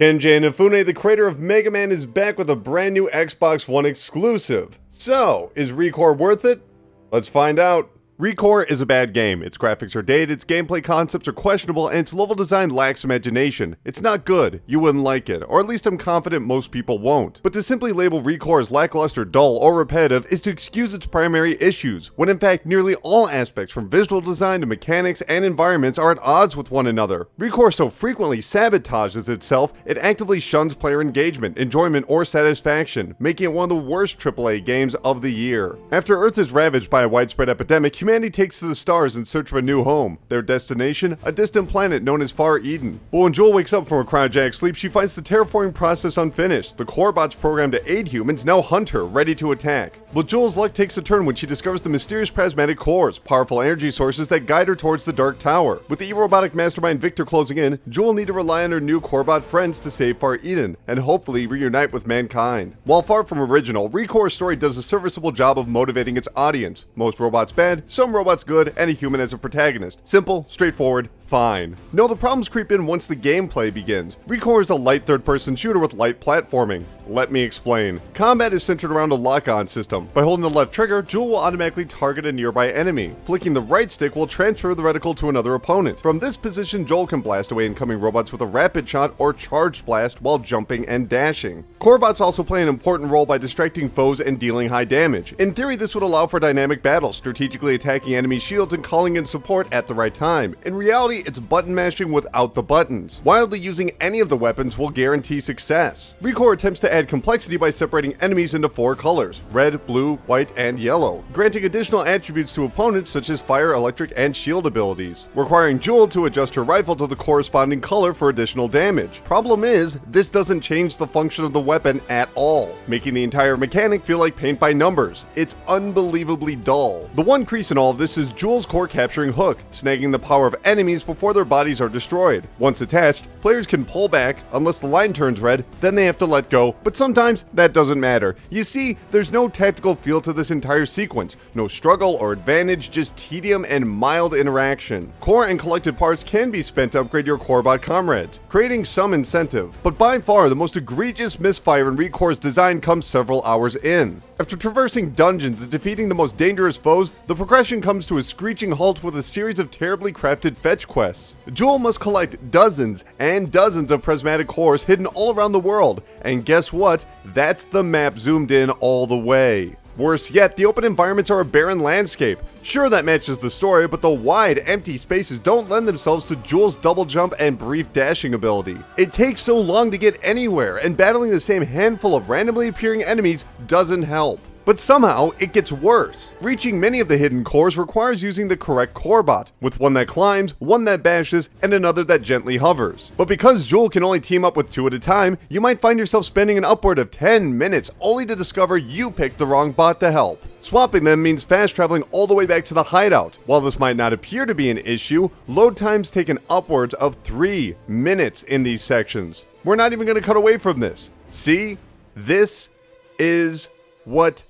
Kenji Inafune, the creator of Mega Man, is back with a brand new Xbox One exclusive. So, is Recore worth it? Let's find out. Recore is a bad game. Its graphics are dated, its gameplay concepts are questionable, and its level design lacks imagination. It's not good. You wouldn't like it, or at least I'm confident most people won't. But to simply label Recore as lackluster, dull, or repetitive is to excuse its primary issues, when in fact nearly all aspects from visual design to mechanics and environments are at odds with one another. Recore so frequently sabotages itself, it actively shuns player engagement, enjoyment, or satisfaction, making it one of the worst AAA games of the year. After Earth is ravaged by a widespread epidemic, humanity takes to the stars in search of a new home. Their destination? A distant planet known as Far Eden. But when Joel wakes up from a cryogenic sleep, she finds the terraforming process unfinished. The core bots programmed to aid humans now hunt her, ready to attack. But Joel's luck takes a turn when she discovers the mysterious prismatic cores, powerful energy sources that guide her towards the Dark Tower. With the evil robotic mastermind Victor closing in, Joel will need to rely on her new corebot friends to save Far Eden, and hopefully reunite with mankind. While far from original, Recore's story does a serviceable job of motivating its audience. Most robots bad, some robots good, and a human as a protagonist. Simple, straightforward, fine. No, the problems creep in once the gameplay begins. Recore is a light third-person shooter with light platforming. Let me explain. Combat is centered around a lock-on system. By holding the left trigger, Joel will automatically target a nearby enemy. Flicking the right stick will transfer the reticle to another opponent. From this position, Joel can blast away incoming robots with a rapid shot or charged blast while jumping and dashing. Corebots also play an important role by distracting foes and dealing high damage. In theory, this would allow for dynamic battles, strategically attacking enemy shields and calling in support at the right time. In reality, it's button mashing without the buttons. Wildly using any of the weapons will guarantee success. Recore attempts to add complexity by separating enemies into 4 colors: red, blue, white, and yellow, granting additional attributes to opponents such as fire, electric, and shield abilities, requiring Joel to adjust her rifle to the corresponding color for additional damage. Problem is, this doesn't change the function of the weapon at all, making the entire mechanic feel like paint by numbers. It's unbelievably dull. The one crease in all of this is Joel's core capturing hook, snagging the power of enemies before their bodies are destroyed. Once attached, players can pull back, unless the line turns red, then they have to let go, but sometimes that doesn't matter. You see, there's no tactical feel to this entire sequence, no struggle or advantage, just tedium and mild interaction. Core and collected parts can be spent to upgrade your corebot comrades, creating some incentive, but by far the most egregious misfire in Recore's design comes several hours in. After traversing dungeons and defeating the most dangerous foes, the progression comes to a screeching halt with a series of terribly crafted fetch quests. Joel must collect dozens and dozens of prismatic cores hidden all around the world, and guess what? That's the map zoomed in all the way. Worse yet, the open environments are a barren landscape. Sure, that matches the story, but the wide, empty spaces don't lend themselves to Joel's double jump and brief dashing ability. It takes so long to get anywhere, and battling the same handful of randomly appearing enemies doesn't help. But somehow, it gets worse. Reaching many of the hidden cores requires using the correct corebot, with one that climbs, one that bashes, and another that gently hovers. But because Joel can only team up with 2 at a time, you might find yourself spending an upward of 10 minutes only to discover you picked the wrong bot to help. Swapping them means fast traveling all the way back to the hideout. While this might not appear to be an issue, load times take an upwards of 3 minutes in these sections. We're not even going to cut away from this. See? This is what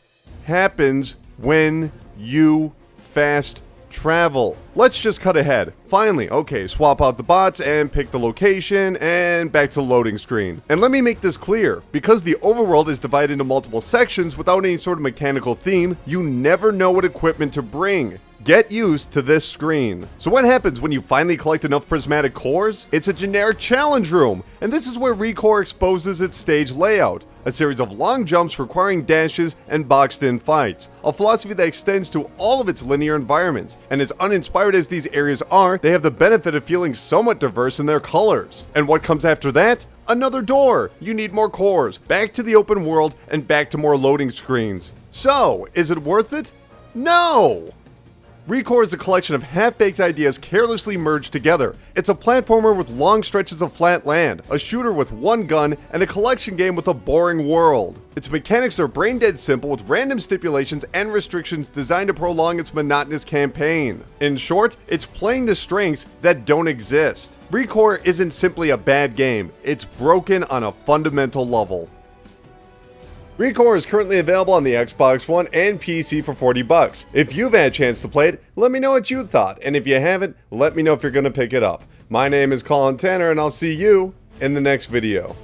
happens when you fast travel. Let's just cut ahead. Finally, okay, swap out the bots and pick the location and back to loading screen. And let me make this clear, because the overworld is divided into multiple sections without any sort of mechanical theme, you never know what equipment to bring. Get used to this screen. So what happens when you finally collect enough prismatic cores? It's a generic challenge room, and this is where Recore exposes its stage layout. A series of long jumps requiring dashes and boxed-in fights. A philosophy that extends to all of its linear environments. And as uninspired as these areas are, they have the benefit of feeling somewhat diverse in their colors. And what comes after that? Another door. You need more cores. Back to the open world and back to more loading screens. So, is it worth it? No! Recore is a collection of half-baked ideas carelessly merged together. It's a platformer with long stretches of flat land, a shooter with one gun, and a collection game with a boring world. Its mechanics are brain-dead simple with random stipulations and restrictions designed to prolong its monotonous campaign. In short, it's playing the strengths that don't exist. Recore isn't simply a bad game, it's broken on a fundamental level. Recore is currently available on the Xbox One and PC for $40. If you've had a chance to play it, let me know what you thought, and if you haven't, let me know if you're going to pick it up. My name is Colin Tanner, and I'll see you in the next video.